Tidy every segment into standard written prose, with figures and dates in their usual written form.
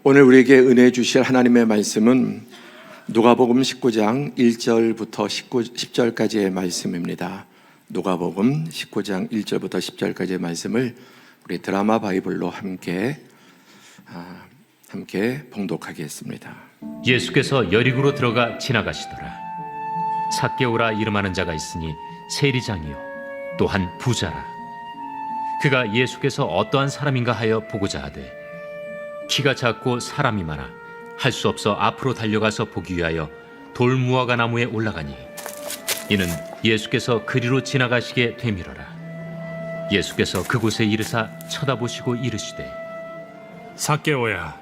오늘 우리에게 은혜 주실 하나님의 말씀은 누가복음 19장 1절부터 10절까지의 말씀입니다. 누가복음 19장 1절부터 10절까지의 말씀을 우리 드라마 바이블로 함께 봉독하겠습니다. 예수께서 여리고로 들어가 지나가시더라. 삭개오라 이름하는 자가 있으니 세리장이요 또한 부자라. 그가 예수께서 어떠한 사람인가 하여 보고자 하되 키가 작고 사람이 많아 할 수 없어 앞으로 달려가서 보기 위하여 돌무화과 나무에 올라가니 이는 예수께서 그리로 지나가시게 되밀어라. 예수께서 그곳에 이르사 쳐다보시고 이르시되 삭개오야,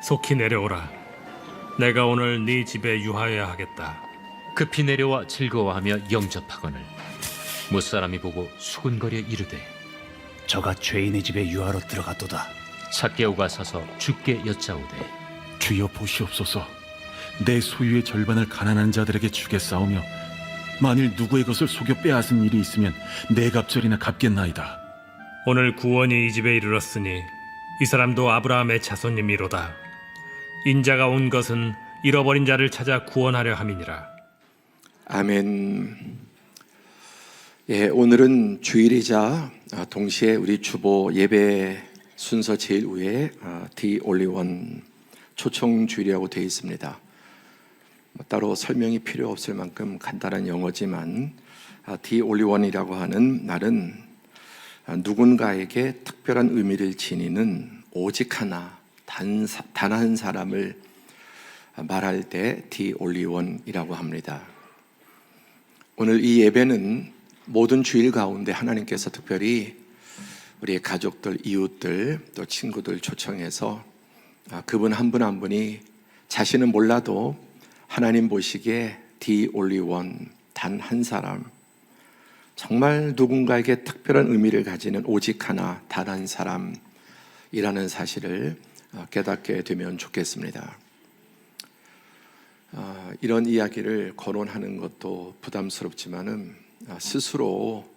속히 내려오라. 내가 오늘 네 집에 유하여야 하겠다. 급히 내려와 즐거워하며 영접하거늘 못사람이 보고 수군거려 이르되 저가 죄인의 집에 유하러 들어갔도다. 삭개오가 서서 주께 여짜오되 주여 보시옵소서. 내 소유의 절반을 가난한 자들에게 주겠사오며 만일 누구의 것을 속여 빼앗은 일이 있으면 네 갑절이나 갚겠나이다. 오늘 구원이 이 집에 이르렀으니 이 사람도 아브라함의 자손님이로다. 인자가 온 것은 잃어버린 자를 찾아 구원하려 함이니라. 아멘. 오늘은 주일이자 동시에 우리 주보 예배 순서 제일 위에 The Only One 초청 주일이라고 되어 있습니다. 따로 설명이 필요 없을 만큼 간단한 영어지만 The Only One이라고 하는 날은 누군가에게 특별한 의미를 지니는 오직 하나, 단 한 사람을 말할 때 The Only One이라고 합니다. 오늘 이 예배는 모든 주일 가운데 하나님께서 특별히 우리의 가족들, 이웃들, 또 친구들 초청해서 그분 한 분 한 분이 자신은 몰라도 하나님 보시기에 The Only One, 단 한 사람, 정말 누군가에게 특별한 의미를 가지는 오직 하나, 단 한 사람이라는 사실을 깨닫게 되면 좋겠습니다. 이런 이야기를 거론하는 것도 부담스럽지만은 스스로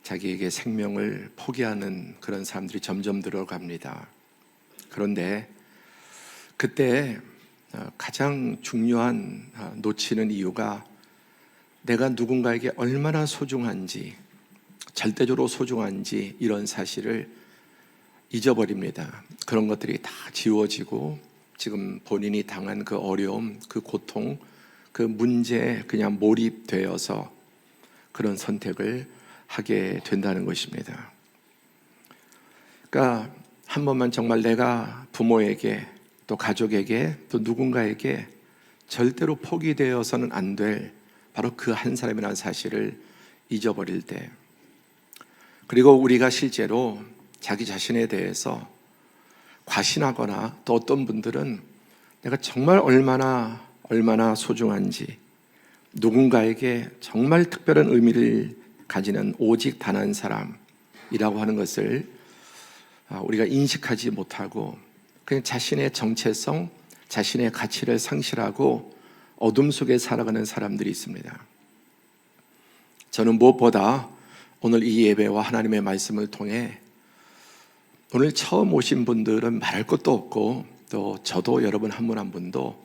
자기에게 생명을 포기하는 그런 사람들이 점점 늘어갑니다. 그런데 그때 가장 중요한 놓치는 이유가 내가 누군가에게 얼마나 소중한지, 절대적으로 소중한지 이런 사실을 잊어버립니다. 그런 것들이 다 지워지고 지금 본인이 당한 그 어려움, 그 고통, 그 문제에 그냥 몰입되어서 그런 선택을 하게 된다는 것입니다. 그러니까 한 번만 정말 내가 부모에게 또 가족에게 또 누군가에게 절대로 포기되어서는 안 될 바로 그 한 사람이라는 사실을 잊어버릴 때, 그리고 우리가 실제로 자기 자신에 대해서 과신하거나 또 어떤 분들은 내가 정말 얼마나 소중한지, 누군가에게 정말 특별한 의미를 가지는 오직 단 한 사람이라고 하는 것을 우리가 인식하지 못하고 그냥 자신의 정체성, 자신의 가치를 상실하고 어둠 속에 살아가는 사람들이 있습니다. 저는 무엇보다 오늘 이 예배와 하나님의 말씀을 통해 오늘 처음 오신 분들은 말할 것도 없고 또 저도 여러분 한 분 한 분도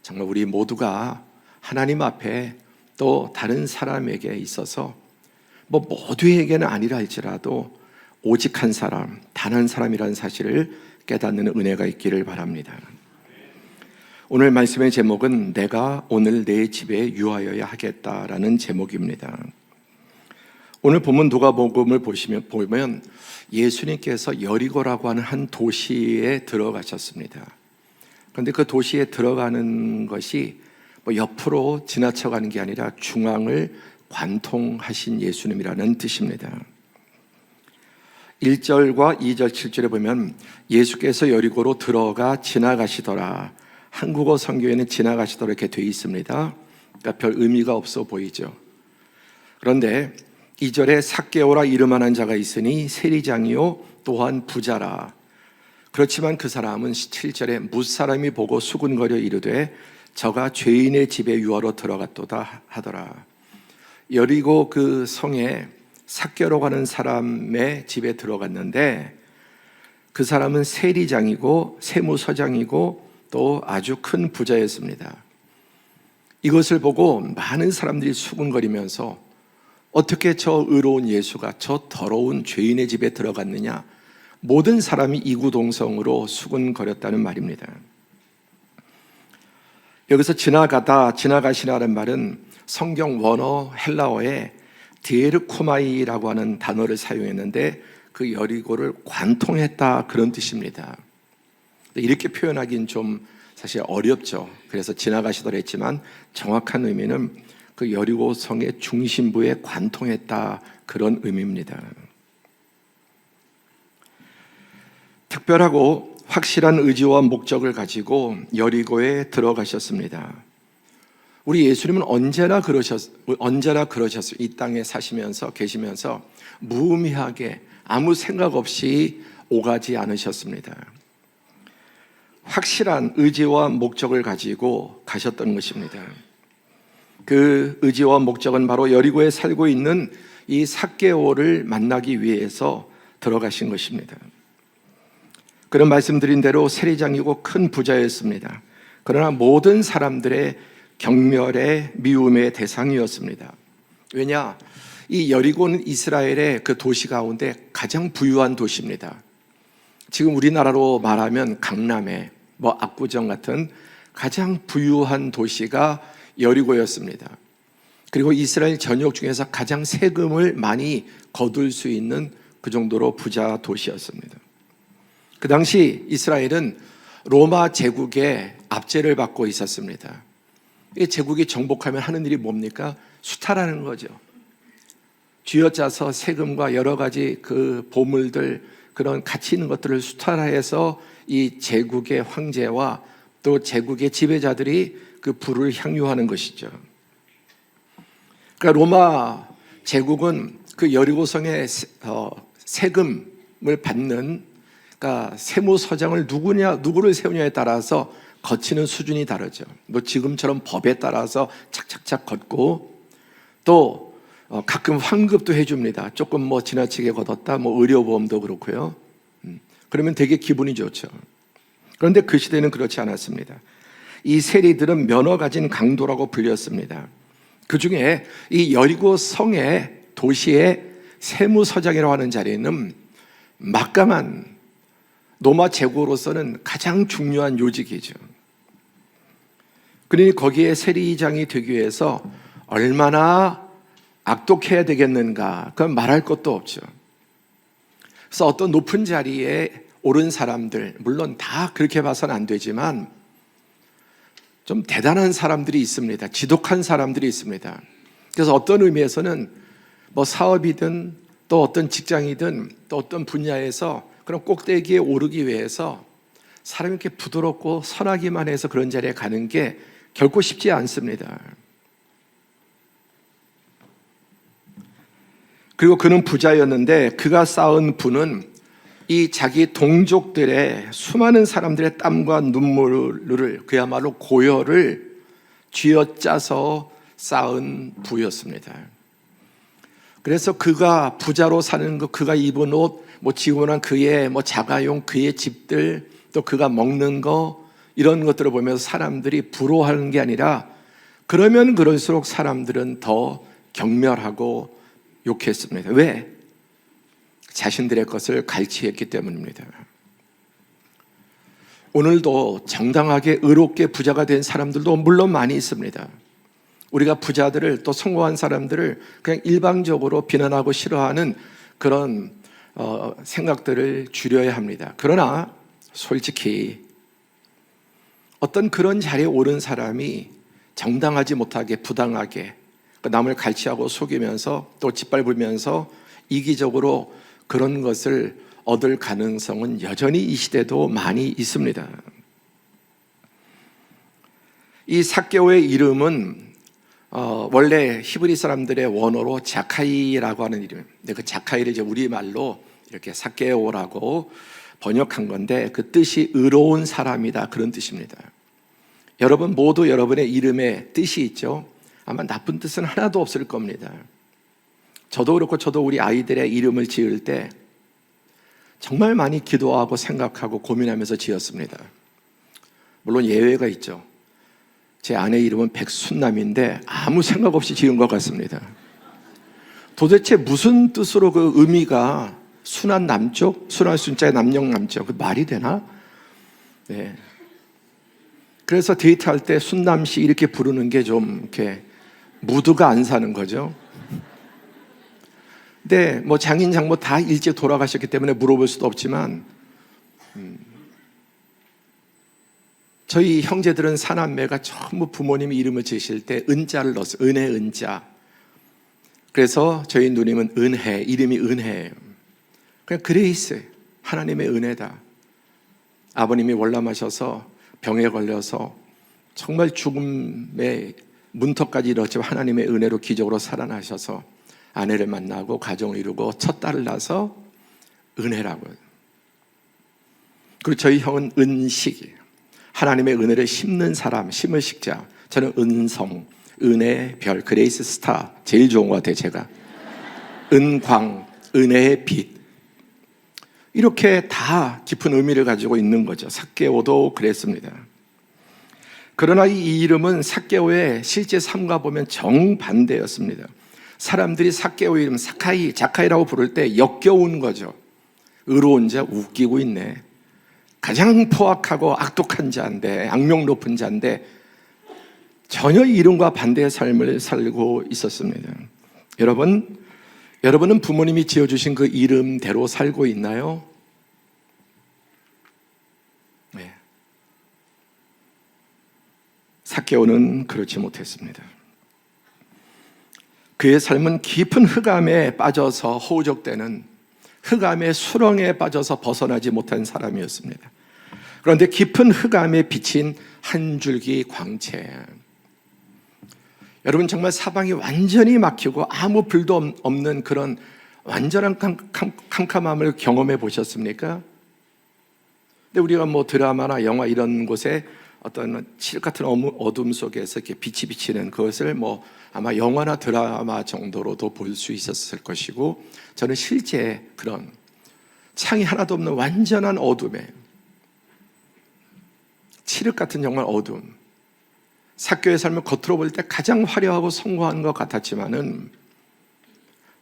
정말 우리 모두가 하나님 앞에 또 다른 사람에게 있어서 모두에게는 아니라 할지라도 오직 한 사람, 단 한 사람이라는 사실을 깨닫는 은혜가 있기를 바랍니다. 오늘 말씀의 제목은 내가 오늘 내 집에 유하여야 하겠다라는 제목입니다. 오늘 본문 누가복음을 보면 예수님께서 여리고라고 하는 한 도시에 들어가셨습니다. 그런데 그 도시에 들어가는 것이 옆으로 지나쳐가는 게 아니라 중앙을 관통하신 예수님이라는 뜻입니다. 1절과 2절, 7절에 보면 예수께서 여리고로 들어가 지나가시더라. 한국어 성경에는 지나가시더라 이렇게 되어 있습니다. 그러니까 별 의미가 없어 보이죠. 그런데 2절에 삭개오라 이름하는 자가 있으니 세리장이요 또한 부자라. 그렇지만 그 사람은 7절에 무사람이 보고 수군거려 이르되 저가 죄인의 집에 유하러 들어갔도다 하더라. 여리고 그 성에 삭개오라고 하는 사람의 집에 들어갔는데 그 사람은 세리장이고 세무서장이고 또 아주 큰 부자였습니다. 이것을 보고 많은 사람들이 수군거리면서 어떻게 저 의로운 예수가 저 더러운 죄인의 집에 들어갔느냐, 모든 사람이 이구동성으로 수군거렸다는 말입니다. 여기서 지나가시라는 말은 성경 원어 헬라어에 디에르코마이라고 하는 단어를 사용했는데 그 여리고를 관통했다, 그런 뜻입니다. 이렇게 표현하기는 좀 사실 어렵죠. 그래서 지나가시더라 했지만 정확한 의미는 그 여리고 성의 중심부에 관통했다, 그런 의미입니다. 특별하고 확실한 의지와 목적을 가지고 여리고에 들어가셨습니다. 우리 예수님은 언제나 그러셨어요. 이 땅에 계시면서 무의미하게 아무 생각 없이 오가지 않으셨습니다. 확실한 의지와 목적을 가지고 가셨던 것입니다. 그 의지와 목적은 바로 여리고에 살고 있는 이 삭개오를 만나기 위해서 들어가신 것입니다. 그런 말씀드린 대로 세리장이고 큰 부자였습니다. 그러나 모든 사람들의 경멸의 미움의 대상이었습니다. 왜냐? 이 여리고는 이스라엘의 그 도시 가운데 가장 부유한 도시입니다. 지금 우리나라로 말하면 강남에 압구정 같은 가장 부유한 도시가 여리고였습니다. 그리고 이스라엘 전역 중에서 가장 세금을 많이 거둘 수 있는 그 정도로 부자 도시였습니다. 그 당시 이스라엘은 로마 제국의 압제를 받고 있었습니다. 이 제국이 정복하면 하는 일이 뭡니까? 수탈하는 거죠. 쥐어짜서 세금과 여러 가지 그 보물들, 그런 가치 있는 것들을 수탈해서 이 제국의 황제와 또 제국의 지배자들이 그 부를 향유하는 것이죠. 그러니까 로마 제국은 그 여리고성의 세금을 받는, 그러니까 세무서장을 누구를 세우냐에 따라서 거치는 수준이 다르죠. 지금처럼 법에 따라서 착착착 걷고, 또 가끔 환급도 해줍니다. 조금 지나치게 걷었다, 의료보험도 그렇고요. 그러면 되게 기분이 좋죠. 그런데 그 시대는 그렇지 않았습니다. 이 세리들은 면허 가진 강도라고 불렸습니다. 그 중에 이 여리고 성의 도시의 세무서장이라고 하는 자리는 막강한 로마 제국으로서는 가장 중요한 요직이죠. 그러니 거기에 세리장이 되기 위해서 얼마나 악독해야 되겠는가, 그건 말할 것도 없죠. 그래서 어떤 높은 자리에 오른 사람들, 물론 다 그렇게 봐서는 안 되지만 좀 대단한 사람들이 있습니다. 지독한 사람들이 있습니다. 그래서 어떤 의미에서는 사업이든 또 어떤 직장이든 또 어떤 분야에서 그런 꼭대기에 오르기 위해서 사람이 이렇게 부드럽고 선하기만 해서 그런 자리에 가는 게 결코 쉽지 않습니다. 그리고 그는 부자였는데 그가 쌓은 부는 이 자기 동족들의 수많은 사람들의 땀과 눈물을, 그야말로 고열을 쥐어짜서 쌓은 부였습니다. 그래서 그가 부자로 사는 것, 그가 입은 옷, 지고난 그의 자가용, 그의 집들, 또 그가 먹는 거, 이런 것들을 보면서 사람들이 부러워하는 게 아니라 그러면 그럴수록 사람들은 더 경멸하고 욕했습니다. 왜? 자신들의 것을 갈취했기 때문입니다. 오늘도 정당하게 의롭게 부자가 된 사람들도 물론 많이 있습니다. 우리가 부자들을, 또 성공한 사람들을 그냥 일방적으로 비난하고 싫어하는 그런 생각들을 줄여야 합니다. 그러나 솔직히 어떤 그런 자리에 오른 사람이 정당하지 못하게, 부당하게 남을 갈취하고 속이면서 또 짓밟으면서 이기적으로 그런 것을 얻을 가능성은 여전히 이 시대도 많이 있습니다. 이 삭개오의 이름은 원래 히브리 사람들의 원어로 자카이라고 하는 이름입니다. 그 자카이를 이제 우리말로 이렇게 삭개오라고 번역한 건데 그 뜻이 의로운 사람이다, 그런 뜻입니다. 여러분 모두 여러분의 이름에 뜻이 있죠. 아마 나쁜 뜻은 하나도 없을 겁니다. 저도 그렇고 저도 우리 아이들의 이름을 지을 때 정말 많이 기도하고 생각하고 고민하면서 지었습니다. 물론 예외가 있죠. 제 아내 이름은 백순남인데 아무 생각 없이 지은 것 같습니다. 도대체 무슨 뜻으로 그 의미가 순한 남쪽, 순한 순자의 남영 남쪽, 그 말이 되나? 네. 그래서 데이트할 때 순남씨 이렇게 부르는 게 좀 이렇게 무드가 안 사는 거죠. 근데 뭐 장인 장모 다 일찍 돌아가셨기 때문에 물어볼 수도 없지만 저희 형제들은 사남매가 전부 부모님이 이름을 지으실 때 은자를 넣었어요. 은혜 은자. 그래서 저희 누님은 은혜, 이름이 은혜예요. 그냥 그레이스, 하나님의 은혜다. 아버님이 월남하셔서 병에 걸려서 정말 죽음의 문턱까지 이르렀지만 하나님의 은혜로 기적으로 살아나셔서 아내를 만나고 가정을 이루고 첫 딸을 낳아서 은혜라고요. 그리고 저희 형은 은식이에요. 하나님의 은혜를 심는 사람, 심을 식자. 저는 은성, 은혜, 별, 그레이스 스타. 제일 좋은 것 같아요, 제가. 은광, 은혜의 빛. 이렇게 다 깊은 의미를 가지고 있는 거죠. 삭개오도 그랬습니다. 그러나 이 이름은 삭개오의 실제 삶과 보면 정반대였습니다. 사람들이 삭개오 이름 사카이, 자카이라고 부를 때 역겨운 거죠. 의로운 자, 웃기고 있네. 가장 포악하고 악독한 자인데, 악명 높은 자인데 전혀 이름과 반대의 삶을 살고 있었습니다. 여러분은 부모님이 지어주신 그 이름대로 살고 있나요? 네. 삭개오는 그렇지 못했습니다. 그의 삶은 깊은 흑암에 빠져서 허우적대는 흑암의 수렁에 빠져서 벗어나지 못한 사람이었습니다. 그런데 깊은 흑암에 비친 한 줄기 광채. 여러분 정말 사방이 완전히 막히고 아무 불도 없는 그런 완전한 캄캄함을 경험해 보셨습니까? 근데 우리가 뭐 드라마나 영화 이런 곳에 어떤 칠 같은 어둠 속에서 이렇게 빛이 비치는 그것을 뭐 아마 영화나 드라마 정도로도 볼 수 있었을 것이고, 저는 실제 그런 창이 하나도 없는 완전한 어둠에 칠흑 같은 정말 어둠, 삭개오의 삶을 겉으로 볼 때 가장 화려하고 성공한 것 같았지만은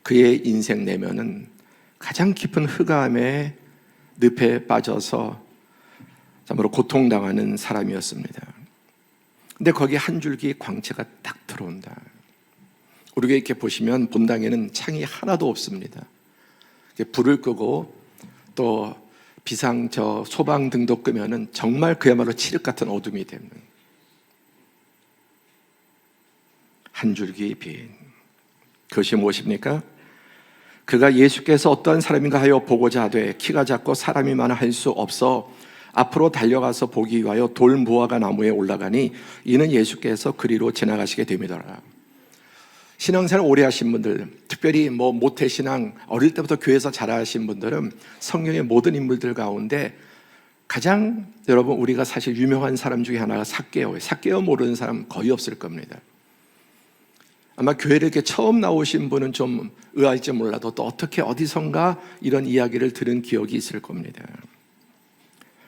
그의 인생 내면은 가장 깊은 흑암의 늪에 빠져서 참으로 고통당하는 사람이었습니다. 근데 거기에 한 줄기 광채가 딱 들어온다. 우리가 이렇게 보시면 본당에는 창이 하나도 없습니다. 불을 끄고 또 소방등도 끄면은 정말 그야말로 칠흑 같은 어둠이 되는 한 줄기 빛. 그것이 무엇입니까? 그가 예수께서 어떠한 사람인가 하여 보고자 하되 키가 작고 사람이 많아 할 수 없어 앞으로 달려가서 보기 위하여 돌무화과 나무에 올라가니 이는 예수께서 그리로 지나가시게 됩니다. 신앙생활 오래 하신 분들, 특별히 뭐 모태신앙 어릴 때부터 교회에서 자라신 분들은 성경의 모든 인물들 가운데 가장 여러분 우리가 사실 유명한 사람 중에 하나가 삭개오예요. 삭개오 모르는 사람 거의 없을 겁니다. 아마 교회를 이렇게 처음 나오신 분은 좀 의아할지 몰라도 또 어떻게 어디선가 이런 이야기를 들은 기억이 있을 겁니다.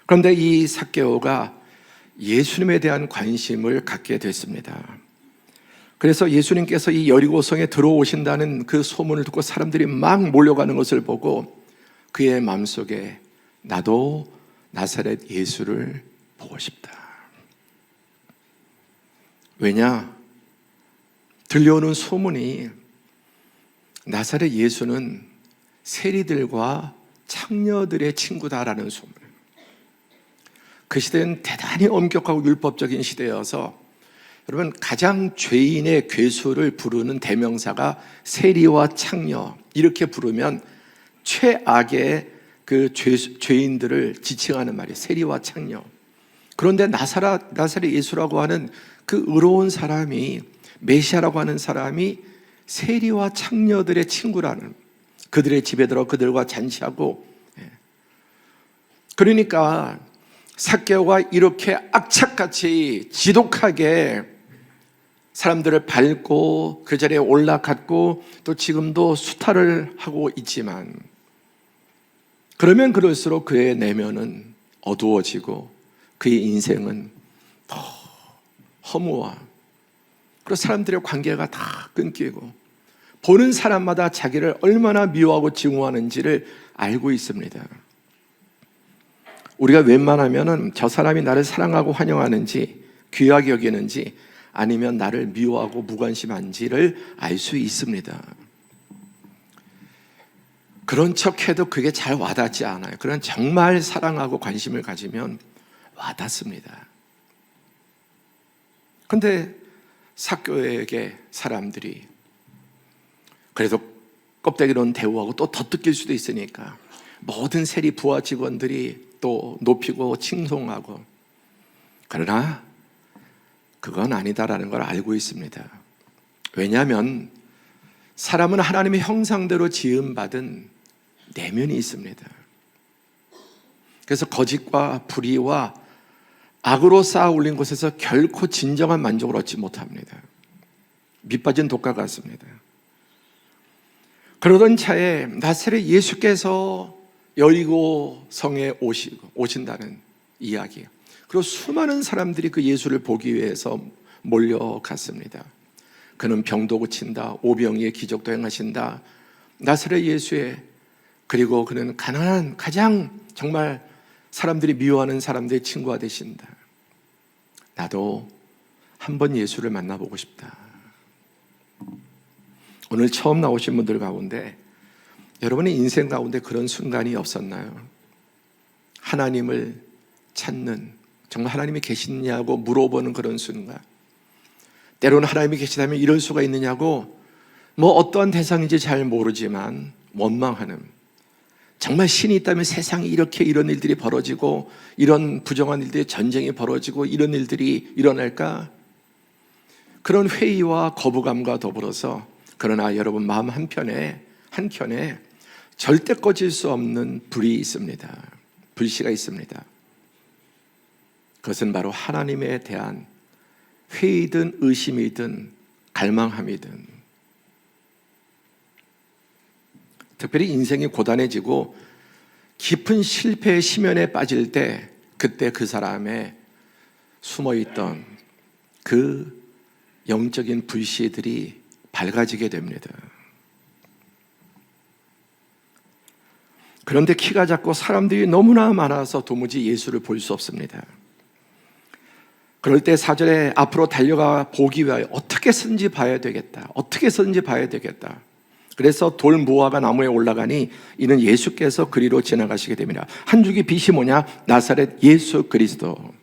그런데 이 삭개오가 예수님에 대한 관심을 갖게 됐습니다. 그래서 예수님께서 이 여리고성에 들어오신다는 그 소문을 듣고 사람들이 막 몰려가는 것을 보고 그의 마음속에 나도 나사렛 예수를 보고 싶다. 왜냐? 들려오는 소문이 나사렛 예수는 세리들과 창녀들의 친구다라는 소문. 그 시대는 대단히 엄격하고 율법적인 시대여서 여러분 가장 죄인의 괴수를 부르는 대명사가 세리와 창녀, 이렇게 부르면 최악의 그 죄인들을 지칭하는 말이에요. 세리와 창녀. 그런데 나사렛 예수라고 하는 그 의로운 사람이, 메시아라고 하는 사람이 세리와 창녀들의 친구라는, 그들의 집에 들어 그들과 잔치하고, 그러니까 삭개오가 이렇게 악착같이 지독하게 사람들을 밟고 그 자리에 올라갔고 또 지금도 수탈을 하고 있지만 그러면 그럴수록 그의 내면은 어두워지고 그의 인생은 더 허무와, 그리고 사람들의 관계가 다 끊기고 보는 사람마다 자기를 얼마나 미워하고 증오하는지를 알고 있습니다. 우리가 웬만하면은 저 사람이 나를 사랑하고 환영하는지 귀하게 여기는지 아니면 나를 미워하고 무관심한지를 알 수 있습니다. 그런 척해도 그게 잘 와닿지 않아요. 그런 정말 사랑하고 관심을 가지면 와닿습니다. 그런데 삭개오에게 사람들이 그래도 껍데기로는 대우하고 또 덧뜯길 수도 있으니까 모든 세리 부하 직원들이 또 높이고 칭송하고, 그러나 그건 아니다라는 걸 알고 있습니다. 왜냐하면 사람은 하나님의 형상대로 지음받은 내면이 있습니다. 그래서 거짓과 불의와 악으로 쌓아 올린 곳에서 결코 진정한 만족을 얻지 못합니다. 밑빠진 독과 같습니다. 그러던 차에 나사렛 예수께서 여리고 성에 오신다는 이야기, 그리고 수많은 사람들이 그 예수를 보기 위해서 몰려갔습니다. 그는 병도 고친다, 오병이의 기적도 행하신다. 나사렛 예수의, 그리고 그는 가난한, 가장 정말 사람들이 미워하는 사람들의 친구가 되신다. 나도 한번 예수를 만나보고 싶다. 오늘 처음 나오신 분들 가운데 여러분의 인생 가운데 그런 순간이 없었나요? 하나님을 찾는, 정말 하나님이 계시냐고 물어보는 그런 순간. 때로는 하나님이 계시다면 이럴 수가 있느냐고 뭐 어떠한 대상인지 잘 모르지만 원망하는, 정말 신이 있다면 세상에 이렇게 이런 일들이 벌어지고 이런 부정한 일들이, 전쟁이 벌어지고 이런 일들이 일어날까? 그런 회의와 거부감과 더불어서, 그러나 여러분 마음 한켠에 절대 꺼질 수 없는 불이 있습니다. 불씨가 있습니다. 그것은 바로 하나님에 대한 회의든 의심이든 갈망함이든, 특별히 인생이 고단해지고 깊은 실패의 심연에 빠질 때, 그때 그 사람의 숨어있던 그 영적인 불씨들이 밝아지게 됩니다. 그런데 키가 작고 사람들이 너무나 많아서 도무지 예수를 볼 수 없습니다. 그럴 때 4절에 앞으로 달려가 보기 위하여 어떻게 해서든지 봐야 되겠다. 어떻게 해서든지 봐야 되겠다. 그래서 돌 무화과 나무에 올라가니 이는 예수께서 그리로 지나가시게 됩니다. 한 줄기 빛이 뭐냐? 나사렛 예수 그리스도.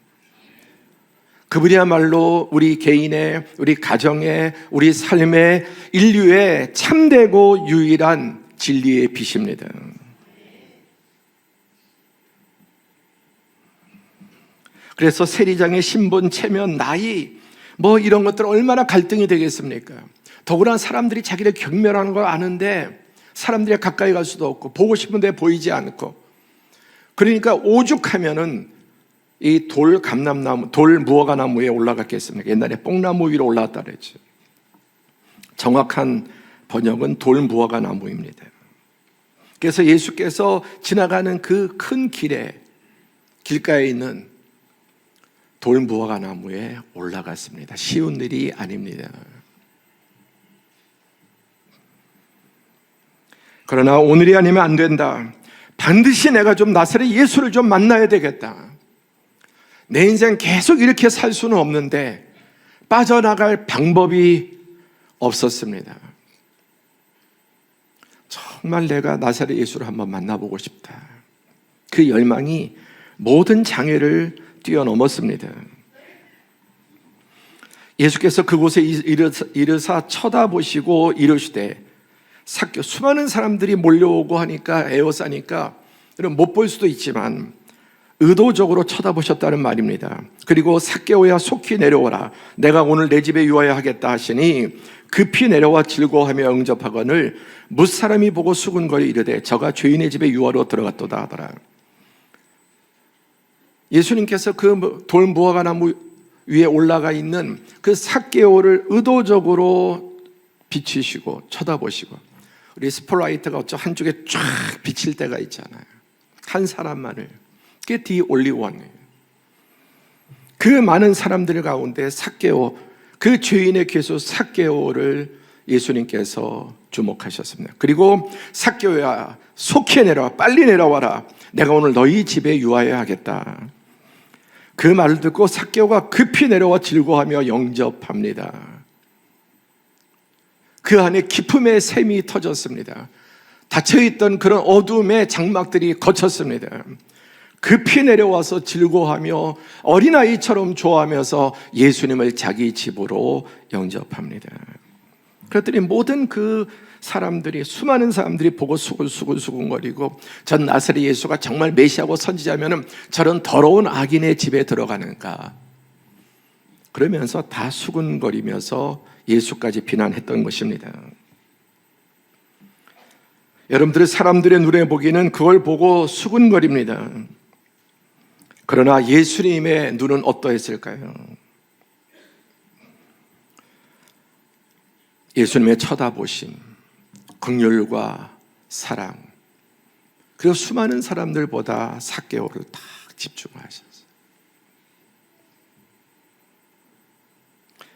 그분이야말로 우리 개인의, 우리 가정의, 우리 삶의, 인류의 참되고 유일한 진리의 빛입니다. 그래서 세리장의 신분, 체면, 나이 뭐 이런 것들 얼마나 갈등이 되겠습니까? 더구나 사람들이 자기를 경멸하는 걸 아는데 사람들이 가까이 갈 수도 없고 보고 싶은데 보이지 않고, 그러니까 오죽하면은 이 돌 무화과 나무에 올라갔겠습니까? 옛날에 뽕나무 위로 올라갔다 그랬죠. 정확한 번역은 돌 무화과 나무입니다. 그래서 예수께서 지나가는 그 큰 길가에 있는 돌 무화과 나무에 올라갔습니다. 쉬운 일이 아닙니다. 그러나 오늘이 아니면 안 된다. 반드시 내가 좀 나사렛 예수를 좀 만나야 되겠다. 내 인생 계속 이렇게 살 수는 없는데 빠져나갈 방법이 없었습니다. 정말 내가 나사렛 예수를 한번 만나보고 싶다. 그 열망이 모든 장애를 뛰어넘었습니다. 예수께서 그곳에 이르사 쳐다보시고 이르시되, 수많은 사람들이 몰려오고 하니까 에워싸니까 못 볼 수도 있지만 의도적으로 쳐다보셨다는 말입니다. 그리고 삭개오야 속히 내려오라. 내가 오늘 내 집에 유하여 하겠다 하시니 급히 내려와 즐거워하며 응접하거늘 무사람이 보고 수군거리 이르되 저가 죄인의 집에 유하러 들어갔도다 하더라. 예수님께서 그 돌 무화과 나무 위에 올라가 있는 그 삭개오를 의도적으로 비치시고 쳐다보시고, 우리 스포라이트가 한쪽에 쫙 비칠 때가 있잖아요. 한 사람만을. 그게 the only one이에요. 그 많은 사람들 가운데 삭개오, 그 죄인의 괴수 삭개오를 예수님께서 주목하셨습니다. 그리고 삭개오야, 속히 내려와, 빨리 내려와라. 내가 오늘 너희 집에 유하여 하겠다. 그 말을 듣고 삭개오가 급히 내려와 즐거워하며 영접합니다. 그 안에 기쁨의 샘이 터졌습니다. 닫혀있던 그런 어둠의 장막들이 거쳤습니다. 급히 내려와서 즐거워하며 어린아이처럼 좋아하면서 예수님을 자기 집으로 영접합니다. 그랬더니 모든 그 사람들이, 수많은 사람들이 보고 수근수근거리고, 전 나사렛 예수가 정말 메시아고 선지자면은 저런 더러운 악인의 집에 들어가는가, 그러면서 다 수근거리면서 예수까지 비난했던 것입니다. 여러분들의 사람들의 눈에 보기에는 그걸 보고 수근거립니다. 그러나 예수님의 눈은 어떠했을까요? 예수님의 쳐다보심, 긍휼과 사랑, 그리고 수많은 사람들보다 삭개오를 딱 집중하셨어요.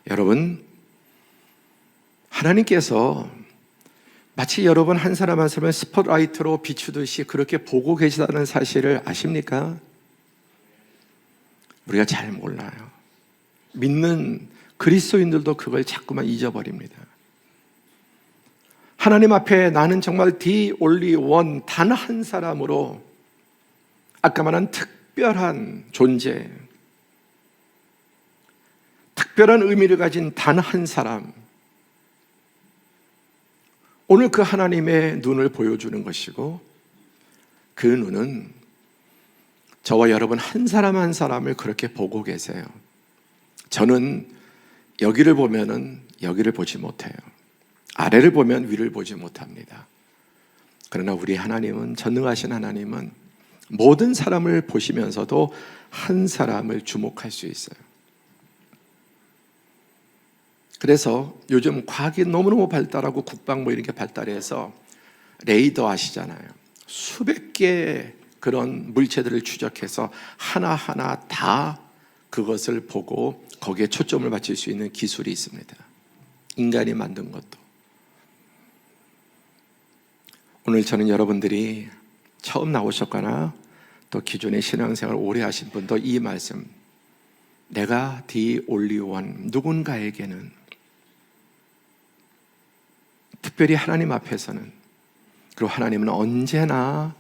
여러분, 하나님께서 마치 여러분 한 사람 한 사람을 스포트라이트로 비추듯이 그렇게 보고 계시다는 사실을 아십니까? 우리가 잘 몰라요. 믿는 그리스도인들도 그걸 자꾸만 잊어버립니다. 하나님 앞에 나는 정말 the only one, 단 한 사람으로 아까 말한 특별한 존재, 특별한 의미를 가진 단 한 사람, 오늘 그 하나님의 눈을 보여주는 것이고, 그 눈은 저와 여러분 한 사람 한 사람을 그렇게 보고 계세요. 저는 여기를 보면은 여기를 보지 못해요. 아래를 보면 위를 보지 못합니다. 그러나 우리 하나님은, 전능하신 하나님은 모든 사람을 보시면서도 한 사람을 주목할 수 있어요. 그래서 요즘 과학이 너무너무 발달하고 국방 뭐 이런 게 발달해서 레이더 아시잖아요. 수백 개의 그런 물체들을 추적해서 하나하나 다 그것을 보고 거기에 초점을 맞출 수 있는 기술이 있습니다. 인간이 만든 것도. 오늘 저는 여러분들이 처음 나오셨거나 또 기존의 신앙생활 오래 하신 분도 이 말씀, 내가 the only one, 누군가에게는, 특별히 하나님 앞에서는, 그리고 하나님은 언제나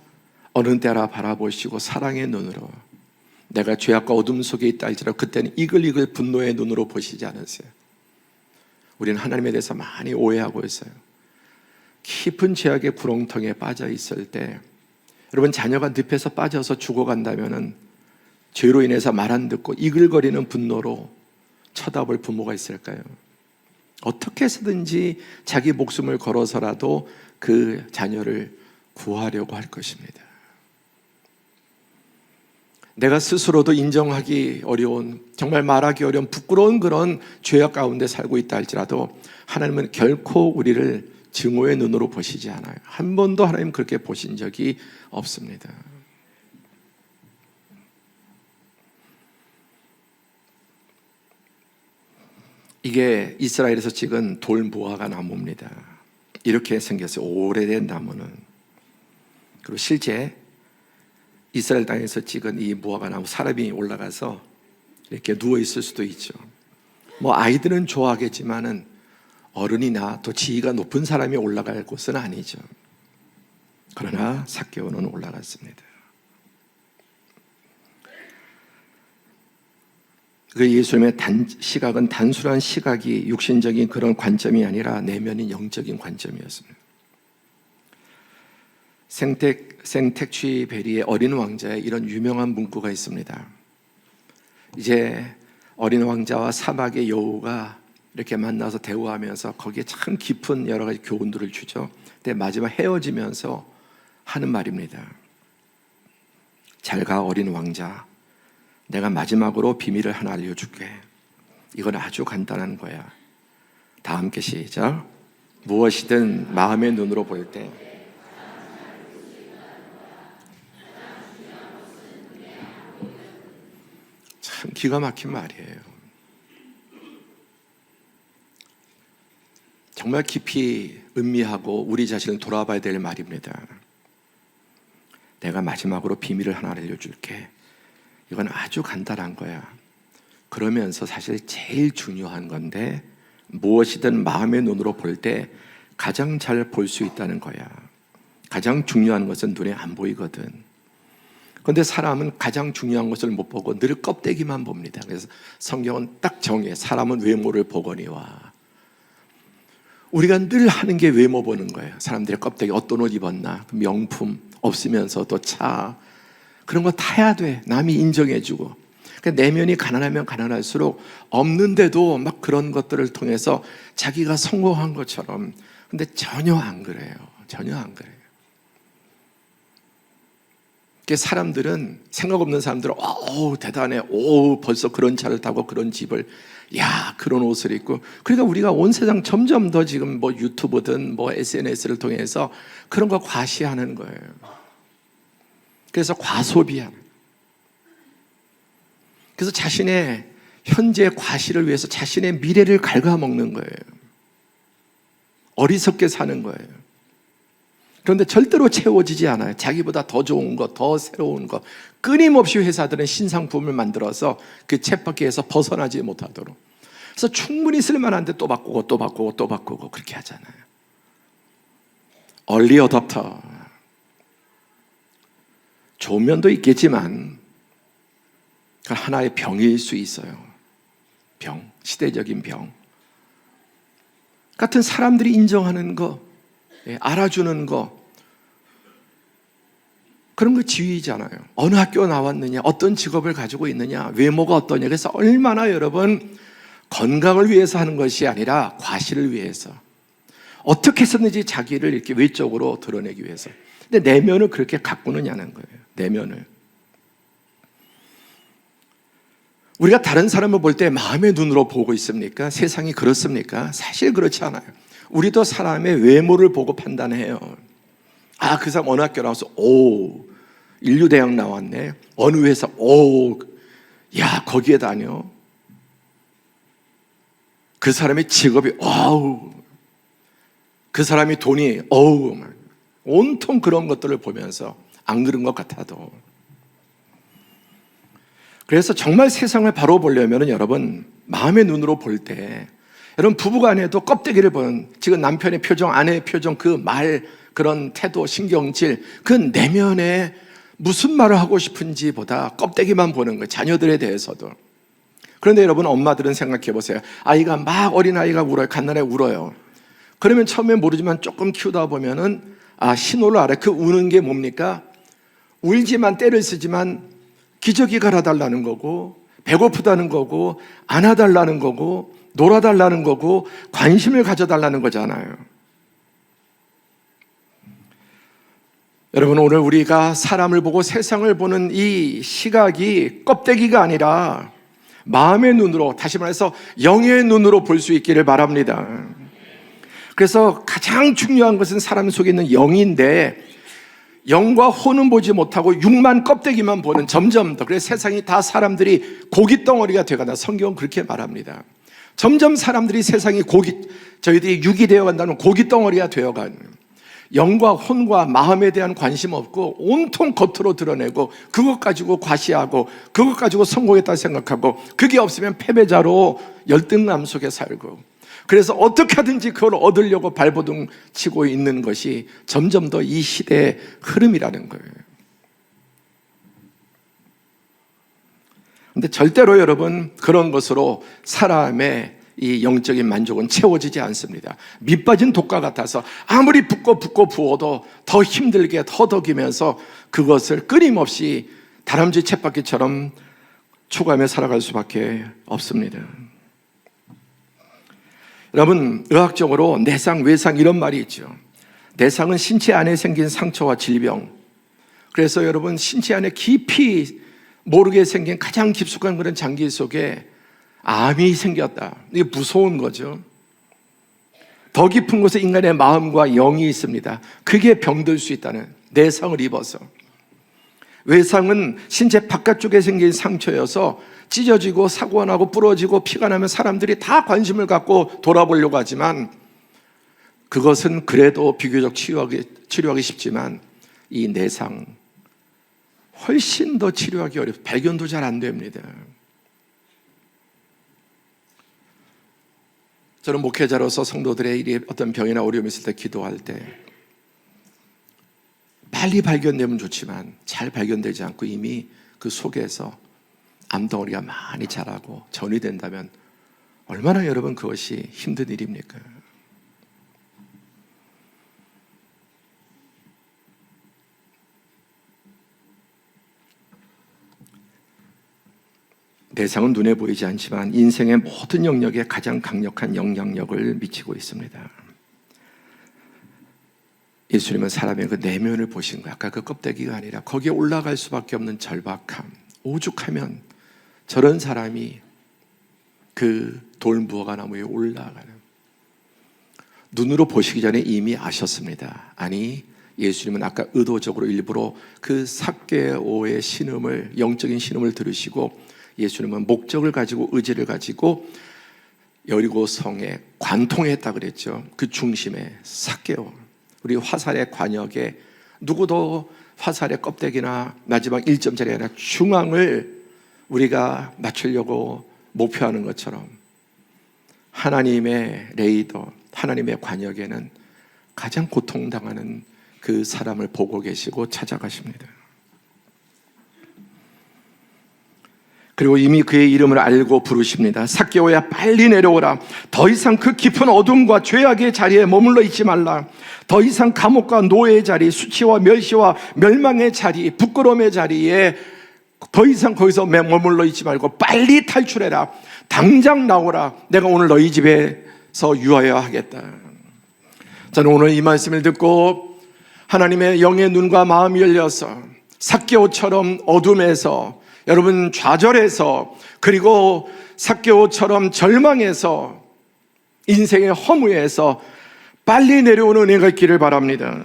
어느 때라 바라보시고 사랑의 눈으로, 내가 죄악과 어둠 속에 있다 할지라도 그때는 이글이글 분노의 눈으로 보시지 않으세요. 우리는 하나님에 대해서 많이 오해하고 있어요. 깊은 죄악의 구렁텅이에 빠져 있을 때, 여러분 자녀가 늪에서 빠져서 죽어간다면은 죄로 인해서 말 안 듣고 이글거리는 분노로 쳐다볼 부모가 있을까요? 어떻게 해서든지 자기 목숨을 걸어서라도 그 자녀를 구하려고 할 것입니다. 내가 스스로도 인정하기 어려운, 정말 말하기 어려운 부끄러운 그런 죄악 가운데 살고 있다 할지라도 하나님은 결코 우리를 증오의 눈으로 보시지 않아요. 한 번도 하나님 그렇게 보신 적이 없습니다. 이게 이스라엘에서 찍은 돌 무화과 나무입니다. 이렇게 생겼어요. 오래된 나무는. 그리고 실제 이스라엘 땅에서 찍은 이 무화과 나무, 사람이 올라가서 이렇게 누워 있을 수도 있죠. 뭐 아이들은 좋아하겠지만은 어른이나 또 지위가 높은 사람이 올라갈 곳은 아니죠. 그러나 삭개오는 올라갔습니다. 그 예수님의 시각은 단순한 시각이 육신적인 그런 관점이 아니라 내면인 영적인 관점이었습니다. 생텍쥐 베리의 어린 왕자에 이런 유명한 문구가 있습니다. 이제 어린 왕자와 사막의 여우가 이렇게 만나서 대화하면서 거기에 참 깊은 여러 가지 교훈들을 주죠. 근데 마지막 헤어지면서 하는 말입니다. 잘 가 어린 왕자, 내가 마지막으로 비밀을 하나 알려줄게. 이건 아주 간단한 거야. 다 함께 시작. 무엇이든 마음의 눈으로 볼 때 참 기가 막힌 말이에요. 정말 깊이 음미하고 우리 자신을 돌아봐야 될 말입니다. 내가 마지막으로 비밀을 하나 알려줄게. 이건 아주 간단한 거야. 그러면서 사실 제일 중요한 건데 무엇이든 마음의 눈으로 볼 때 가장 잘 볼 수 있다는 거야. 가장 중요한 것은 눈에 안 보이거든. 그런데 사람은 가장 중요한 것을 못 보고 늘 껍데기만 봅니다. 그래서 성경은 딱 정해. 사람은 외모를 보거니와. 우리가 늘 하는 게 외모 보는 거예요. 사람들의 껍데기, 어떤 옷 입었나, 명품 없으면서도 차, 그런 거 타야 돼. 남이 인정해주고. 그러니까 내면이 가난하면 가난할수록 없는데도 막 그런 것들을 통해서 자기가 성공한 것처럼. 근데 전혀 안 그래요. 전혀 안 그래요. 사람들은, 생각 없는 사람들은 오 대단해, 오 벌써 그런 차를 타고 그런 집을, 야 그런 옷을 입고. 그러니까 우리가 온 세상 점점 더 지금 뭐 유튜브든 뭐 SNS를 통해서 그런 거 과시하는 거예요. 그래서 과소비하는. 그래서 자신의 현재 과시를 위해서 자신의 미래를 갉아먹는 거예요. 어리석게 사는 거예요. 그런데 절대로 채워지지 않아요. 자기보다 더 좋은 것, 더 새로운 것. 끊임없이 회사들은 신상품을 만들어서 그 쳇바퀴에서 벗어나지 못하도록. 그래서 충분히 쓸만한데 또 바꾸고 또 바꾸고 또 바꾸고 그렇게 하잖아요. 얼리 어댑터. 좋은 면도 있겠지만 하나의 병일 수 있어요. 병, 시대적인 병. 같은 사람들이 인정하는 거, 알아주는 거, 그런 거 지위잖아요. 어느 학교 나왔느냐, 어떤 직업을 가지고 있느냐, 외모가 어떠냐. 그래서 얼마나 여러분 건강을 위해서 하는 것이 아니라 과시를 위해서, 어떻게 했었는지 자기를 이렇게 외적으로 드러내기 위해서. 근데 내면을 그렇게 가꾸느냐는 거예요. 내면을. 우리가 다른 사람을 볼 때 마음의 눈으로 보고 있습니까? 세상이 그렇습니까? 사실 그렇지 않아요. 우리도 사람의 외모를 보고 판단해요. 아, 그 사람 어느 학교 나와서 오, 인류대학 나왔네. 어느 회사, 오, 야 거기에 다녀. 그 사람의 직업이 어우, 그 사람이 돈이 어우, 온통 그런 것들을 보면서 안 그런 것 같아도. 그래서 정말 세상을 바로 보려면 여러분 마음의 눈으로 볼 때, 여러분 부부간에도 껍데기를 보는, 지금 남편의 표정, 아내의 표정, 그 말, 그런 태도, 신경질, 그 내면에 무슨 말을 하고 싶은지 보다 껍데기만 보는 거예요. 자녀들에 대해서도. 그런데 여러분 엄마들은 생각해 보세요. 아이가 막, 어린아이가 울어요. 갓난아이 울어요. 그러면 처음에 모르지만 조금 키우다 보면은 신호를 알아요. 그 우는 게 뭡니까? 울지만, 때를 쓰지만 기저귀 갈아달라는 거고, 배고프다는 거고, 안아달라는 거고, 놀아달라는 거고, 관심을 가져달라는 거잖아요. 여러분, 오늘 우리가 사람을 보고 세상을 보는 이 시각이 껍데기가 아니라 마음의 눈으로, 다시 말해서 영의 눈으로 볼 수 있기를 바랍니다. 그래서 가장 중요한 것은 사람 속에 있는 영인데, 영과 혼은 보지 못하고 육만 껍데기만 보는, 점점 더, 그래서 세상이 다 사람들이 고깃덩어리가 되어간다. 성경은 그렇게 말합니다. 점점 사람들이, 세상이 저희들이 육이 되어간다는 고깃덩어리가 되어가는, 영과 혼과 마음에 대한 관심 없고 온통 겉으로 드러내고 그것 가지고 과시하고 그것 가지고 성공했다 생각하고, 그게 없으면 패배자로 열등감 속에 살고, 그래서 어떻게 하든지 그걸 얻으려고 발버둥 치고 있는 것이 점점 더 이 시대의 흐름이라는 거예요. 근데 절대로 여러분 그런 것으로 사람의 이 영적인 만족은 채워지지 않습니다. 밑 빠진 독과 같아서 아무리 붓고 부어도 더 힘들게 허덕이면서 그것을 끊임없이 다람쥐 쳇바퀴처럼 추구하며 살아갈 수밖에 없습니다. 여러분, 의학적으로 내상, 외상 이런 말이 있죠. 내상은 신체 안에 생긴 상처와 질병. 그래서 여러분 신체 안에 깊이 모르게 생긴 가장 깊숙한 그런 장기 속에 암이 생겼다. 이게 무서운 거죠. 더 깊은 곳에 인간의 마음과 영이 있습니다. 그게 병들 수 있다는, 내상을 입어서. 외상은 신체 바깥쪽에 생긴 상처여서 찢어지고 사고가 나고 부러지고 피가 나면 사람들이 다 관심을 갖고 돌아보려고 하지만 그것은 그래도 비교적 치료하기 쉽지만 이 내상 훨씬 더 치료하기 어렵고 발견도 잘 안 됩니다. 저는 목회자로서 성도들의 어떤 병이나 어려움이 있을 때 기도할 때 빨리 발견되면 좋지만 잘 발견되지 않고 이미 그 속에서 암덩어리가 많이 자라고 전이 된다면 얼마나 여러분 그것이 힘든 일입니까? 내상은 눈에 보이지 않지만 인생의 모든 영역에 가장 강력한 영향력을 미치고 있습니다. 예수님은 사람의 그 내면을 보신 거예요. 아까 그 껍데기가 아니라 거기에 올라갈 수밖에 없는 절박함, 오죽하면 저런 사람이 그 돌무화과 나무에 올라가는, 눈으로 보시기 전에 이미 아셨습니다. 아니, 예수님은 아까 의도적으로 일부러 그 삭개오의 신음을, 영적인 신음을 들으시고 예수님은 목적을 가지고 의지를 가지고 여리고 성에 관통했다 그랬죠. 그 중심에 삭개오, 우리 화살의 관역에 누구도 화살의 껍데기나 마지막 1점짜리 아니라 중앙을 우리가 맞추려고 목표하는 것처럼 하나님의 레이더, 하나님의 관역에는 가장 고통당하는 그 사람을 보고 계시고 찾아가십니다. 그리고 이미 그의 이름을 알고 부르십니다. 삭개오야, 빨리 내려오라. 더 이상 그 깊은 어둠과 죄악의 자리에 머물러 있지 말라. 더 이상 감옥과 노예의 자리, 수치와 멸시와 멸망의 자리, 부끄러움의 자리에 더 이상 거기서 머물러 있지 말고 빨리 탈출해라. 당장 나오라. 내가 오늘 너희 집에서 유하여 하겠다. 저는 오늘 이 말씀을 듣고 하나님의 영의 눈과 마음이 열려서 삭개오처럼 어둠에서, 여러분 좌절해서, 그리고 삭개오처럼 절망해서, 인생의 허무에서 빨리 내려오는 은혜가 있기를 바랍니다.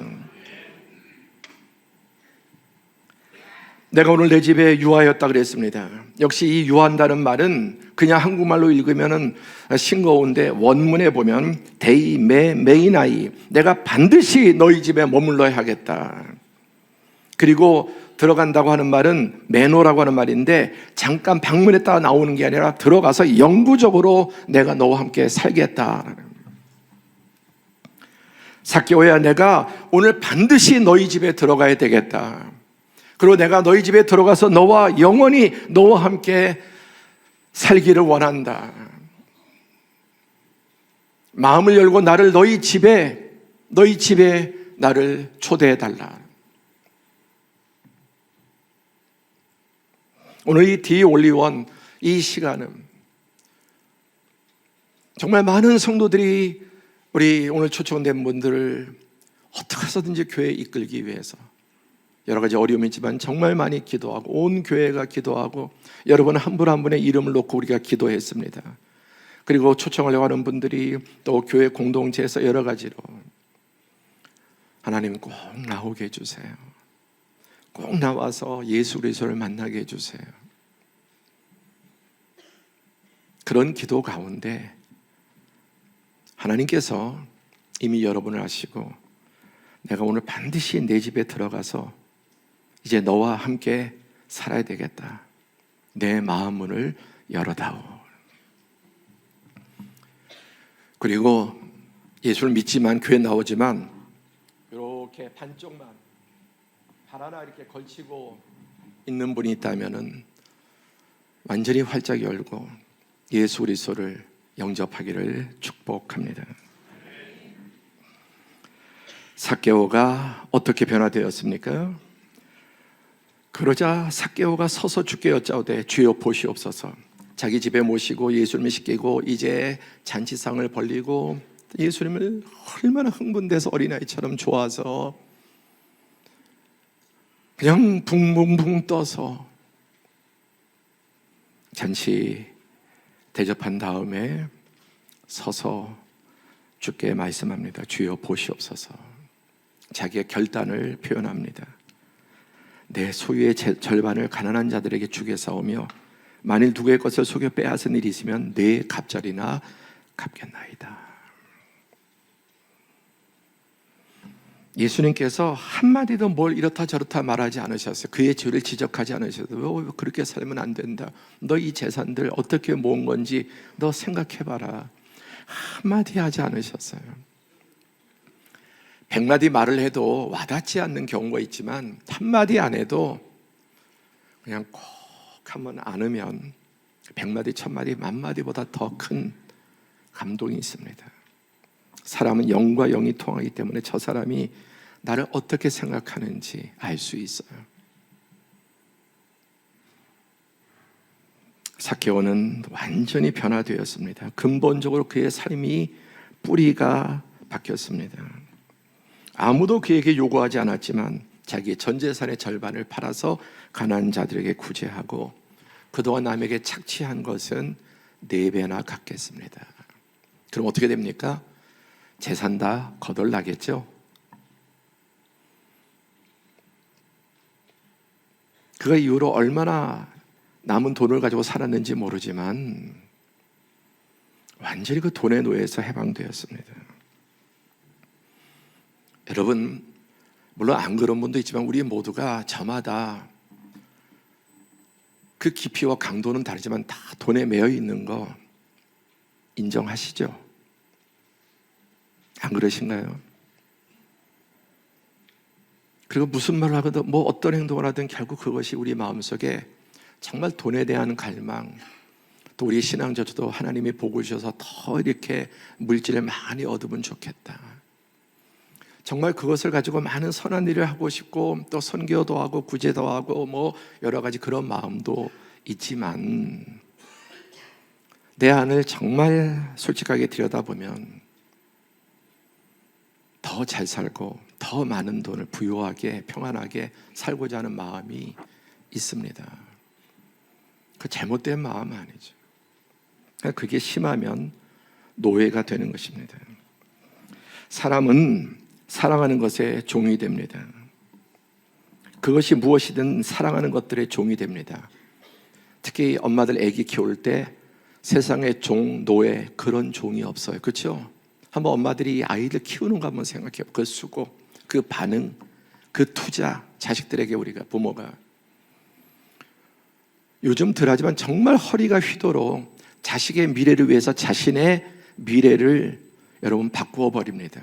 내가 오늘 내 집에 유하였다 그랬습니다. 역시 이 유한다는 말은 그냥 한국말로 읽으면 싱거운데 원문에 보면 데이 메이나이, 내가 반드시 너희 집에 머물러야 하겠다. 그리고 들어간다고 하는 말은 매노라고 하는 말인데 잠깐 방문했다가 나오는 게 아니라 들어가서 영구적으로 내가 너와 함께 살겠다. 삭개오야, 내가 오늘 반드시 너희 집에 들어가야 되겠다. 그리고 내가 너희 집에 들어가서 너와 영원히 너와 함께 살기를 원한다. 마음을 열고 나를 너희 집에 나를 초대해 달라. 오늘 이 디올리원 이 시간은 정말 많은 성도들이 우리 오늘 초청된 분들을 어떻게 해서든지 교회에 이끌기 위해서 여러 가지 어려움이 있지만 정말 많이 기도하고 온 교회가 기도하고 여러분 한 분 한 분의 이름을 놓고 우리가 기도했습니다. 그리고 초청하려고 하는 분들이 또 교회 공동체에서 여러 가지로 하나님 꼭 나오게 해주세요. 꼭 나와서 예수 그리스도를 만나게 해주세요. 그런 기도 가운데 하나님께서 이미 여러분을 아시고 내가 오늘 반드시 내 집에 들어가서 이제 너와 함께 살아야 되겠다. 내 마음 문을 열어다오. 그리고 예수를 믿지만 교회 나오지만 이렇게 반쪽만 발 하나 이렇게 걸치고 있는 분이 있다면은 완전히 활짝 열고 예수 그리스도를 영접하기를 축복합니다. 삭개오가 어떻게 변화되었습니까? 그러자 삭개오가 서서 주께 여짜오되 주여 보시옵소서. 자기 집에 모시고 예수님을 씻기고 이제 잔치상을 벌리고 예수님을 얼마나 흥분돼서 어린아이처럼 좋아서 그냥 붕붕붕 떠서 잔치 대접한 다음에 서서 주께 말씀합니다. 주여 보시옵소서. 자기의 결단을 표현합니다. 내 소유의 절반을 가난한 자들에게 주겠사오며 만일 누구의 것을 속여 빼앗은 일이 있으면 내 갑절이나 갚겠나이다. 예수님께서 한마디도 뭘 이렇다 저렇다 말하지 않으셨어요. 그의 죄를 지적하지 않으셔도 왜 그렇게 살면 안 된다. 너 이 재산들 어떻게 모은 건지 너 생각해봐라. 한마디 하지 않으셨어요. 100마디 말을 해도 와닿지 않는 경우가 있지만 한마디 안 해도 그냥 꼭 한번 안으면 100마디, 1000마디, 10,000마디보다 더 큰 감동이 있습니다. 사람은 영과 영이 통하기 때문에 저 사람이 나를 어떻게 생각하는지 알 수 있어요. 삭개오는 완전히 변화되었습니다. 근본적으로 그의 삶이 뿌리가 바뀌었습니다. 아무도 그에게 요구하지 않았지만 자기의 전 재산의 절반을 팔아서 가난한 자들에게 구제하고 그동안 남에게 착취한 것은 4배나 갚겠습니다. 그럼 어떻게 됩니까? 재산 다 거덜나겠죠? 그가 이후로 얼마나 남은 돈을 가지고 살았는지 모르지만 완전히 그 돈의 노예에서 해방되었습니다. 여러분, 물론 안 그런 분도 있지만 우리 모두가 저마다 그 깊이와 강도는 다르지만 다 돈에 매여 있는 거 인정하시죠? 안 그러신가요? 그리고 무슨 말을 하든 뭐 어떤 행동을 하든 결국 그것이 우리 마음속에 정말 돈에 대한 갈망, 또 우리 신앙자도 하나님이 복을 주셔서 더 이렇게 물질을 많이 얻으면 좋겠다. 정말 그것을 가지고 많은 선한 일을 하고 싶고 또 선교도 하고 구제도 하고 뭐 여러 가지 그런 마음도 있지만 내 안을 정말 솔직하게 들여다보면 더 잘 살고 더 많은 돈을 부유하게 평안하게 살고자 하는 마음이 있습니다. 그 잘못된 마음 아니죠. 그게 심하면 노예가 되는 것입니다. 사람은 사랑하는 것에 종이 됩니다. 그것이 무엇이든 사랑하는 것들의 종이 됩니다. 특히 엄마들 아기 키울 때 세상에 종, 노예 그런 종이 없어요. 그렇죠? 한번 엄마들이 아이들 키우는 거 한번 생각해요. 그 수고, 그 반응, 그 투자, 자식들에게 우리가 부모가 요즘 덜하지만 정말 허리가 휘도록 자식의 미래를 위해서 자신의 미래를 여러분 바꾸어 버립니다.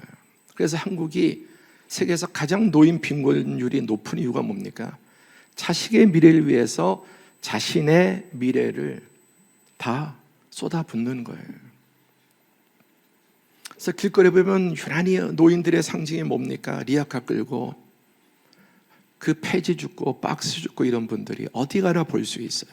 그래서 한국이 세계에서 가장 노인 빈곤율이 높은 이유가 뭡니까? 자식의 미래를 위해서 자신의 미래를 다 쏟아붓는 거예요. 그래서 길거리에 보면 유난히 노인들의 상징이 뭡니까? 리아카 끌고 그 폐지 줍고 박스 줍고 이런 분들이 어디 가나 볼 수 있어요.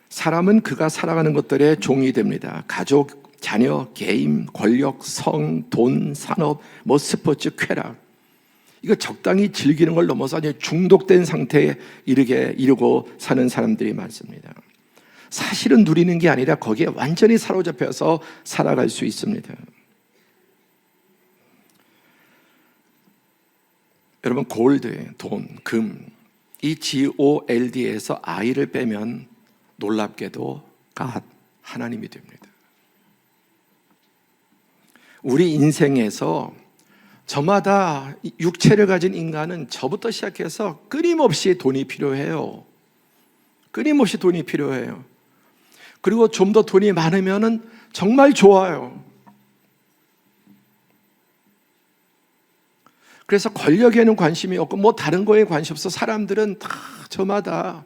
사람은 그가 살아가는 것들의 종이 됩니다. 가족, 자녀, 게임, 권력, 성, 돈, 산업, 뭐 스포츠, 쾌락. 이거 적당히 즐기는 걸 넘어서 아주 중독된 상태에 이르고 사는 사람들이 많습니다. 사실은 누리는 게 아니라 거기에 완전히 사로잡혀서 살아갈 수 있습니다. 여러분, 골드, 돈, 금, 이 GOLD에서 I를 빼면 놀랍게도 God, 하나님이 됩니다. 우리 인생에서 저마다 육체를 가진 인간은 저부터 시작해서 끊임없이 돈이 필요해요. 끊임없이 돈이 필요해요. 그리고 좀 더 돈이 많으면 정말 좋아요. 그래서 권력에는 관심이 없고 뭐 다른 거에 관심 없어. 사람들은 다 저마다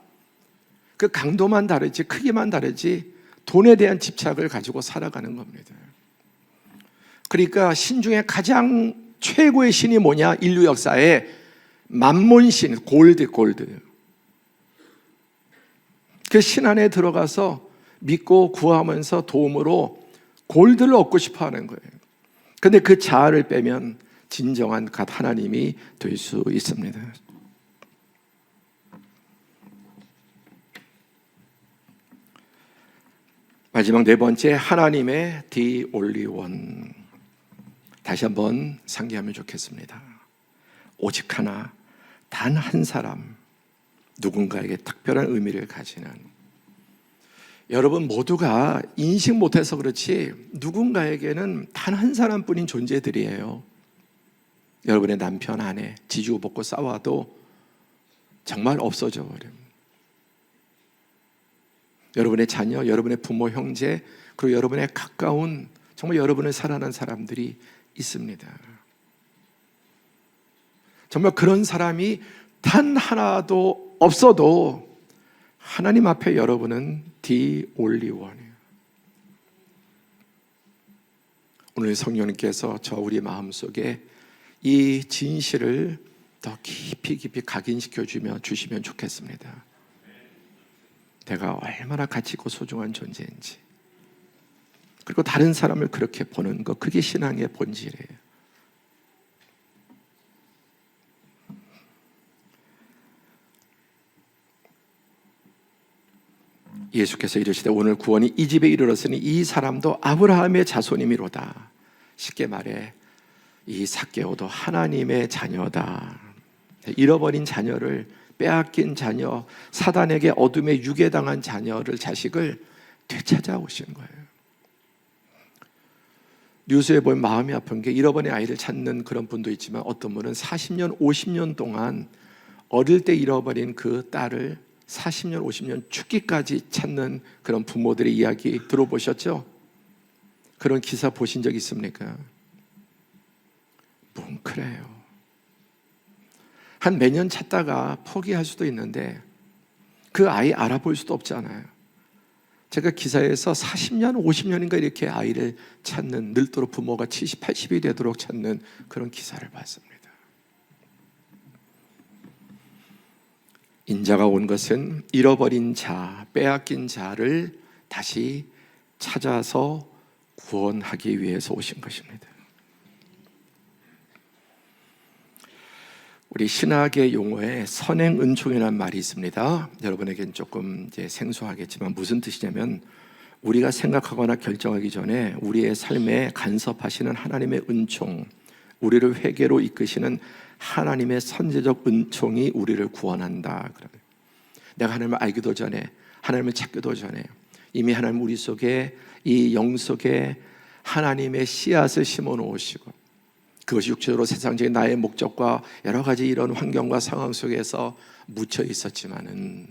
그 강도만 다르지 크기만 다르지 돈에 대한 집착을 가지고 살아가는 겁니다. 그러니까 신 중에 가장 최고의 신이 뭐냐? 인류 역사에 만몬신, 골드. 그 신 안에 들어가서 믿고 구하면서 도움으로 골드를 얻고 싶어 하는 거예요. 근데 그 자아를 빼면 진정한 갓 하나님이 될 수 있습니다. 마지막 4번째, 하나님의 The Only One. 다시 한번 상기하면 좋겠습니다. 오직 하나, 단 한 사람, 누군가에게 특별한 의미를 가지는, 여러분 모두가 인식 못해서 그렇지 누군가에게는 단 한 사람뿐인 존재들이에요. 여러분의 남편, 아내 지지고 볶고 싸워도 정말 없어져 버려요. 여러분의 자녀, 여러분의 부모, 형제, 그리고 여러분의 가까운 정말 여러분을 사랑하는 사람들이 있습니다. 정말 그런 사람이 단 하나도 없어도 하나님 앞에 여러분은 the only one이에요. 오늘 성령님께서 저 우리 마음속에 이 진실을 더 깊이 각인시켜 주시면 좋겠습니다. 내가 얼마나 가치 있고 소중한 존재인지, 그리고 다른 사람을 그렇게 보는 것, 그게 신앙의 본질이에요. 예수께서 이르시되 오늘 구원이 이 집에 이르렀으니 이 사람도 아브라함의 자손이미로다. 쉽게 말해 이 삭개오도 하나님의 자녀다. 잃어버린 자녀를, 빼앗긴 자녀, 사단에게 어둠에 유괴당한 자녀를, 자식을 되찾아오신 거예요. 뉴스에 보면 마음이 아픈 게 잃어버린 아이를 찾는 그런 분도 있지만 어떤 분은 40년, 50년 동안 어릴 때 잃어버린 그 딸을 40년, 50년 죽기까지 찾는 그런 부모들의 이야기 들어보셨죠? 그런 기사 보신 적 있습니까? 뭉클해요. 한 몇 년 찾다가 포기할 수도 있는데 그 아이 알아볼 수도 없잖아요. 제가 기사에서 40년, 50년인가 이렇게 아이를 찾는, 늙도록 부모가 70, 80이 되도록 찾는 그런 기사를 봤습니다. 인자가 온 것은 잃어버린 자, 빼앗긴 자를 다시 찾아서 구원하기 위해서 오신 것입니다. 우리 신학의 용어에 선행은총이라는 말이 있습니다. 여러분에겐 조금 이제 생소하겠지만 무슨 뜻이냐면, 우리가 생각하거나 결정하기 전에 우리의 삶에 간섭하시는 하나님의 은총, 우리를 회개로 이끄시는 하나님의 선제적 은총이 우리를 구원한다. 내가 하나님을 알기도 전에, 하나님을 찾기도 전에 이미 하나님 우리 속에, 이 영 속에 하나님의 씨앗을 심어 놓으시고, 그것이 육체적으로 세상적인 나의 목적과 여러 가지 이런 환경과 상황 속에서 묻혀 있었지만은,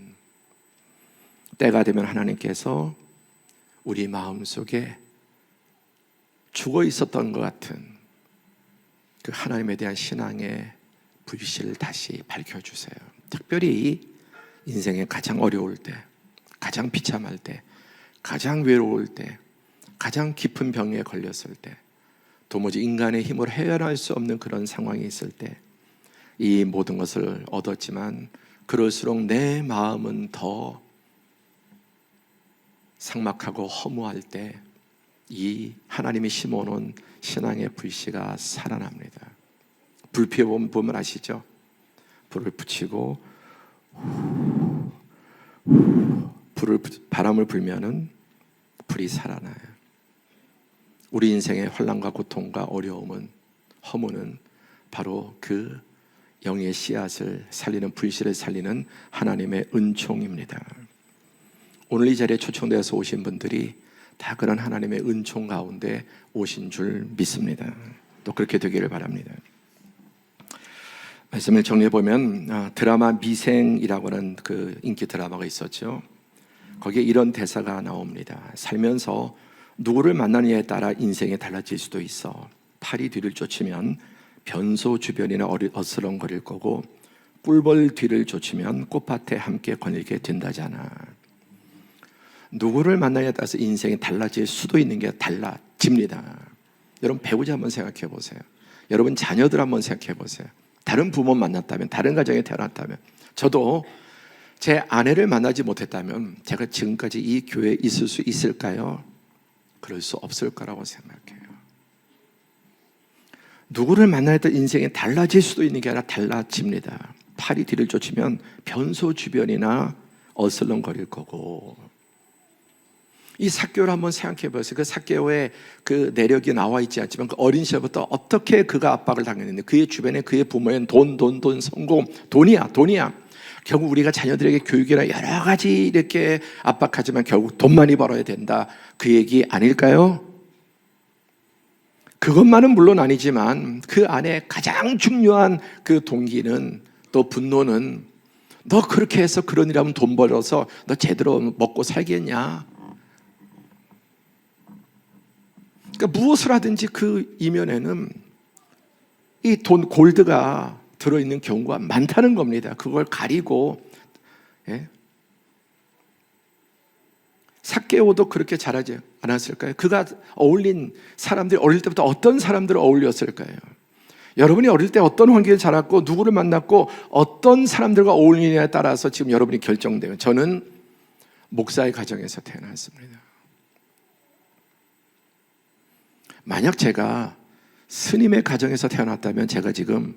때가 되면 하나님께서 우리 마음속에 죽어 있었던 것 같은 그 하나님에 대한 신앙의 불씨를 다시 밝혀주세요. 특별히 인생의 가장 어려울 때, 가장 비참할 때, 가장 외로울 때, 가장 깊은 병에 걸렸을 때, 도무지 인간의 힘으로 해결할 수 없는 그런 상황이 있을 때, 이 모든 것을 얻었지만 그럴수록 내 마음은 더 삭막하고 허무할 때, 이 하나님이 심어놓은 신앙의 불씨가 살아납니다. 불 피워보면 아시죠? 불을 붙이고 바람을 불면은 불이 살아나요. 우리 인생의 환난과 고통과 어려움은, 허무는 바로 그 영의 씨앗을 살리는, 불씨를 살리는 하나님의 은총입니다. 오늘 이 자리에 초청되어서 오신 분들이 다 그런 하나님의 은총 가운데 오신 줄 믿습니다. 또 그렇게 되기를 바랍니다. 말씀을 정리해보면, 드라마 미생이라고 하는 그 인기 드라마가 있었죠. 거기에 이런 대사가 나옵니다. 살면서 누구를 만나느냐에 따라 인생이 달라질 수도 있어. 파리 뒤를 쫓으면 변소 주변이나 어슬렁거릴 거고, 꿀벌 뒤를 쫓으면 꽃밭에 함께 거닐게 된다잖아. 누구를 만나냐에 따라서 인생이 달라질 수도 있는 게 달라집니다. 여러분 배우자 한번 생각해 보세요. 여러분 자녀들 한번 생각해 보세요. 다른 부모 만났다면, 다른 가정에 태어났다면, 저도 제 아내를 만나지 못했다면 제가 지금까지 이 교회에 있을 수 있을까요? 그럴 수 없을 거라고 생각해요. 누구를 만나야 할 때 인생이 달라질 수도 있는 게 아니라 달라집니다. 파리 뒤를 쫓으면 변소 주변이나 어슬렁거릴 거고, 이 삭개오를 한번 생각해 보세요. 그 삭개오의 그 내력이 나와 있지 않지만 그 어린 시절부터 어떻게 그가 압박을 당했는데, 그의 주변에 그의 부모는 돈, 성공, 돈이야. 결국 우리가 자녀들에게 교육이나 여러 가지 이렇게 압박하지만 결국 돈 많이 벌어야 된다, 그 얘기 아닐까요? 그것만은 물론 아니지만 그 안에 가장 중요한 그 동기는, 또 분노는, 너 그렇게 해서 그런 일하면 돈 벌어서 너 제대로 먹고 살겠냐? 그러니까 무엇을 하든지 그 이면에는 이 돈, 골드가 들어있는 경우가 많다는 겁니다. 그걸 가리고, 예? 삭개오도 그렇게 잘하지 않았을까요? 그가 어울린 사람들이 어릴 때부터 어떤 사람들을 어울렸을까요? 여러분이 어릴 때 어떤 환경에 자랐고 누구를 만났고 어떤 사람들과 어울리느냐에 따라서 지금 여러분이 결정돼요. 저는 목사의 가정에서 태어났습니다. 만약 제가 스님의 가정에서 태어났다면 제가 지금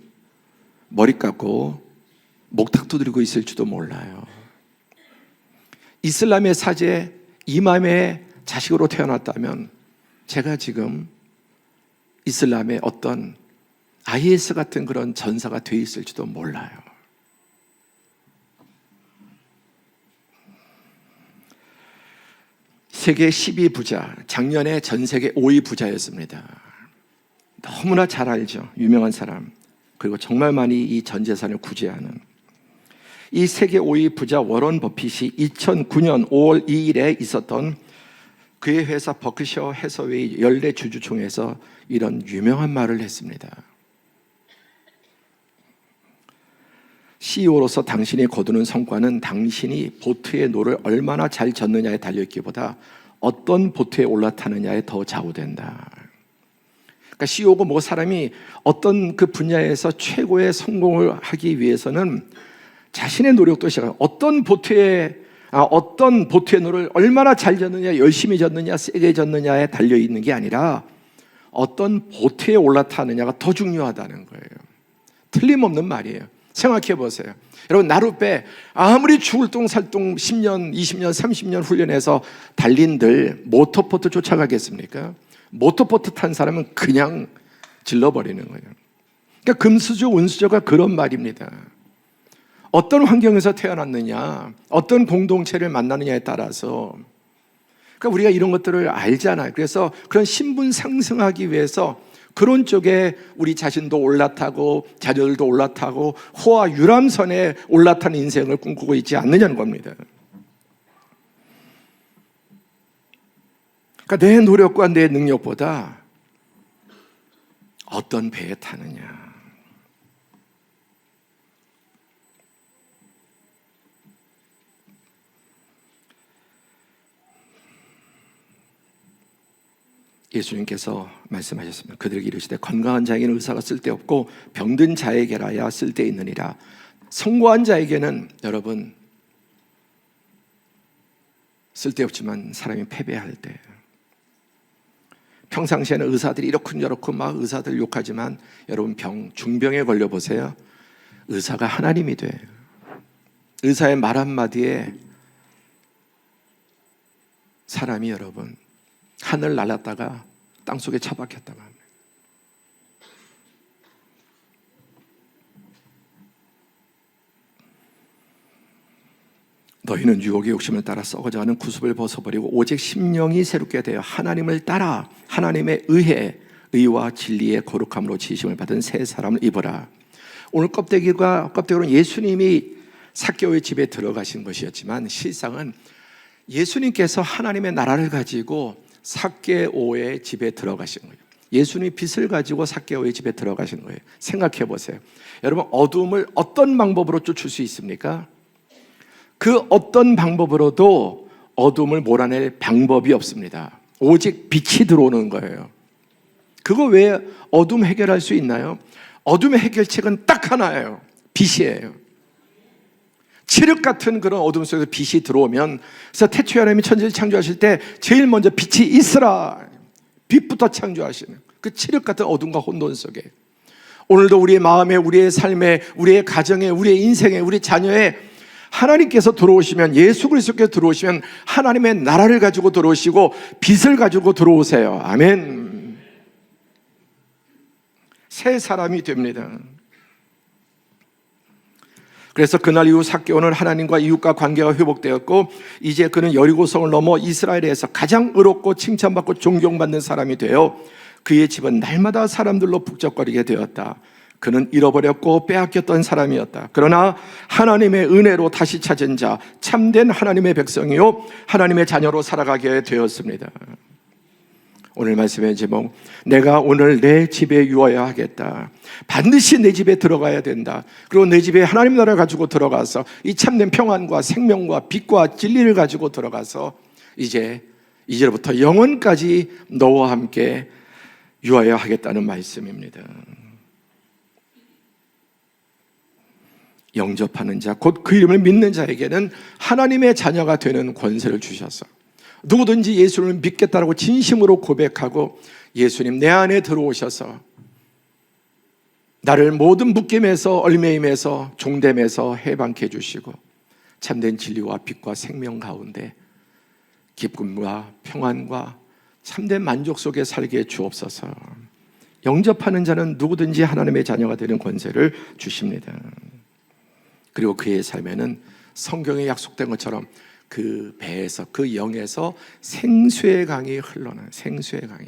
머리 깎고 목탁 두드리고 있을지도 몰라요. 이슬람의 사제 이맘의 자식으로 태어났다면 제가 지금 이슬람의 어떤 IS 같은 그런 전사가 돼 있을지도 몰라요. 세계 12부자, 작년에 전 세계 5위 부자였습니다. 너무나 잘 알죠. 유명한 사람. 그리고 정말 많이 이 전 재산을 구제하는 이 세계 5위 부자 워런 버핏이 2009년 5월 2일에 있었던 그의 회사 버크셔 해서웨이 연례 주주총회에서 이런 유명한 말을 했습니다. CEO로서 당신이 거두는 성과는 당신이 보트의 노를 얼마나 잘 젓느냐에 달려있기보다 어떤 보트에 올라타느냐에 더 좌우된다. 그러니까 CEO고 뭐 사람이 어떤 그 분야에서 최고의 성공을 하기 위해서는 자신의 노력도 시작하고 어떤 보트의 노를 얼마나 잘 젓느냐, 열심히 젓느냐, 세게 젓느냐에 달려있는 게 아니라 어떤 보트에 올라타느냐가 더 중요하다는 거예요. 틀림없는 말이에요. 생각해 보세요. 여러분, 나룻배 아무리 죽을 똥살똥 10년, 20년, 30년 훈련해서 달린들 모터보트 쫓아가겠습니까? 모터보트 탄 사람은 그냥 질러버리는 거예요. 그러니까 금수저, 은수저가 그런 말입니다. 어떤 환경에서 태어났느냐, 어떤 공동체를 만나느냐에 따라서, 그러니까 우리가 이런 것들을 알잖아요. 그래서 그런 신분 상승하기 위해서 그런 쪽에 우리 자신도 올라타고 자녀들도 올라타고 호화 유람선에 올라탄 인생을 꿈꾸고 있지 않느냐는 겁니다. 그러니까 내 노력과 내 능력보다 어떤 배에 타느냐. 예수님께서 말씀하셨습니다. 그들에게 이르시되 건강한 자에게는 의사가 쓸데없고 병든 자에게라야 쓸데있느니라. 성공한 자에게는 여러분 쓸데없지만 사람이 패배할 때, 평상시에는 의사들이 이렇고 막 의사들 욕하지만 여러분 중병에 걸려보세요. 의사가 하나님이 돼요. 의사의 말 한마디에 사람이 여러분 하늘 날았다가 땅속에 처박혔다가 합니다. 너희는 유혹의 욕심을 따라 썩어져가는 구습을 벗어버리고 오직 심령이 새롭게 되어 하나님을 따라 하나님의 의와 진리의 거룩함으로 지으심을 받은 새 사람을 입어라. 오늘 껍데기로는 예수님이 삭개오의 집에 들어가신 것이었지만 실상은 예수님께서 하나님의 나라를 가지고 삭개오의 집에 들어가신 거예요. 예수님이 빛을 가지고 삭개오의 집에 들어가신 거예요. 생각해 보세요. 여러분, 어두움을 어떤 방법으로 쫓을 수 있습니까? 그 어떤 방법으로도 어둠을 몰아낼 방법이 없습니다. 오직 빛이 들어오는 거예요. 그거 왜 어둠 해결할 수 있나요? 어둠의 해결책은 딱 하나예요. 빛이에요. 칠흑 같은 그런 어둠 속에서 빛이 들어오면, 그래서 태초에 하나님이 천지를 창조하실 때 제일 먼저 빛이 있으라, 빛부터 창조하시는 그 칠흑 같은 어둠과 혼돈 속에 오늘도 우리의 마음에, 우리의 삶에, 우리의 가정에, 우리의 인생에, 우리 자녀에 하나님께서 들어오시면, 예수 그리스도께서 들어오시면 하나님의 나라를 가지고 들어오시고 빛을 가지고 들어오세요. 아멘. 새 사람이 됩니다. 그래서 그날 이후 삭개오는 하나님과 이웃과 관계가 회복되었고, 이제 그는 여리고성을 넘어 이스라엘에서 가장 의롭고 칭찬받고 존경받는 사람이 되어 그의 집은 날마다 사람들로 북적거리게 되었다. 그는 잃어버렸고 빼앗겼던 사람이었다. 그러나 하나님의 은혜로 다시 찾은 자, 참된 하나님의 백성이요 하나님의 자녀로 살아가게 되었습니다. 오늘 말씀의 제목, 내가 오늘 내 집에 유하여 하겠다. 반드시 내 집에 들어가야 된다. 그리고 내 집에 하나님 나라를 가지고 들어가서 이 참된 평안과 생명과 빛과 진리를 가지고 들어가서 이제부터 영원까지 너와 함께 유하여 하겠다는 말씀입니다. 영접하는 자, 곧 그 이름을 믿는 자에게는 하나님의 자녀가 되는 권세를 주셔서 누구든지 예수를 믿겠다라고 진심으로 고백하고 예수님 내 안에 들어오셔서 나를 모든 묶임에서 얽매임에서 종됨에서 해방케 해주시고 참된 진리와 빛과 생명 가운데 기쁨과 평안과 참된 만족 속에 살게 해 주옵소서. 영접하는 자는 누구든지 하나님의 자녀가 되는 권세를 주십니다. 그리고 그의 삶에는 성경에 약속된 것처럼 그 배에서, 그 영에서 생수의 강이 흘러나요. 생수의 강이.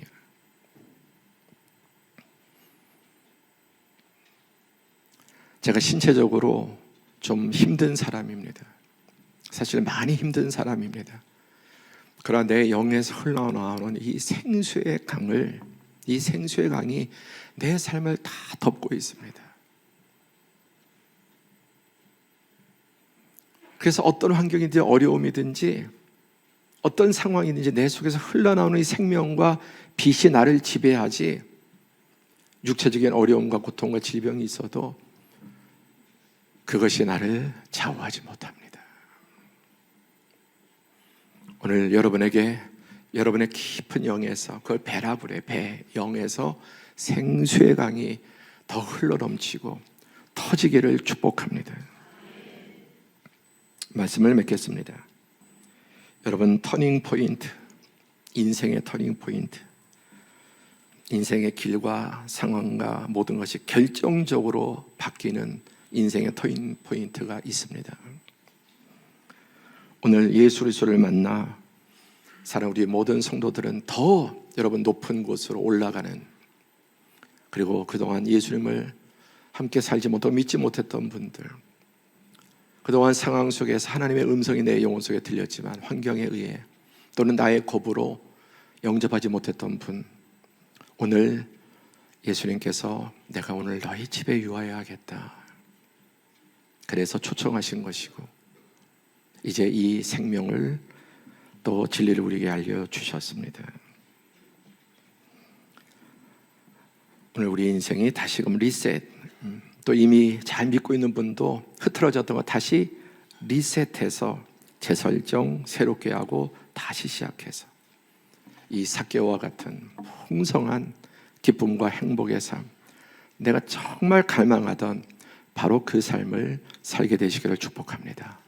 제가 신체적으로 좀 힘든 사람입니다. 사실 많이 힘든 사람입니다. 그러나 내 영에서 흘러나오는 이 생수의 강을, 이 생수의 강이 내 삶을 다 덮고 있습니다. 그래서 어떤 환경이든지 어려움이든지 어떤 상황이든지 내 속에서 흘러나오는 이 생명과 빛이 나를 지배하지, 육체적인 어려움과 고통과 질병이 있어도 그것이 나를 좌우하지 못합니다. 오늘 여러분에게 여러분의 깊은 영에서, 그걸 배라 그래, 배, 영에서 생수의 강이 더 흘러넘치고 터지기를 축복합니다. 말씀을 맺겠습니다. 여러분, 터닝 포인트, 인생의 터닝 포인트, 인생의 길과 상황과 모든 것이 결정적으로 바뀌는 인생의 터닝 포인트가 있습니다. 오늘 예수 그리스도를 만나 사랑 우리 모든 성도들은 더 여러분 높은 곳으로 올라가는, 그리고 그동안 예수님을 함께 살지 못하고 믿지 못했던 분들, 그동안 상황 속에서 하나님의 음성이 내 영혼 속에 들렸지만 환경에 의해 또는 나의 겁으로 영접하지 못했던 분, 오늘 예수님께서 내가 오늘 너희 집에 유하여 하겠다, 그래서 초청하신 것이고 이제 이 생명을 또 진리를 우리에게 알려주셨습니다. 오늘 우리 인생이 다시금 리셋, 또 이미 잘 믿고 있는 분도 흐트러졌던 거 다시 리셋해서 재설정, 새롭게 하고 다시 시작해서 이 삭개오와 같은 풍성한 기쁨과 행복의 삶, 내가 정말 갈망하던 바로 그 삶을 살게 되시기를 축복합니다.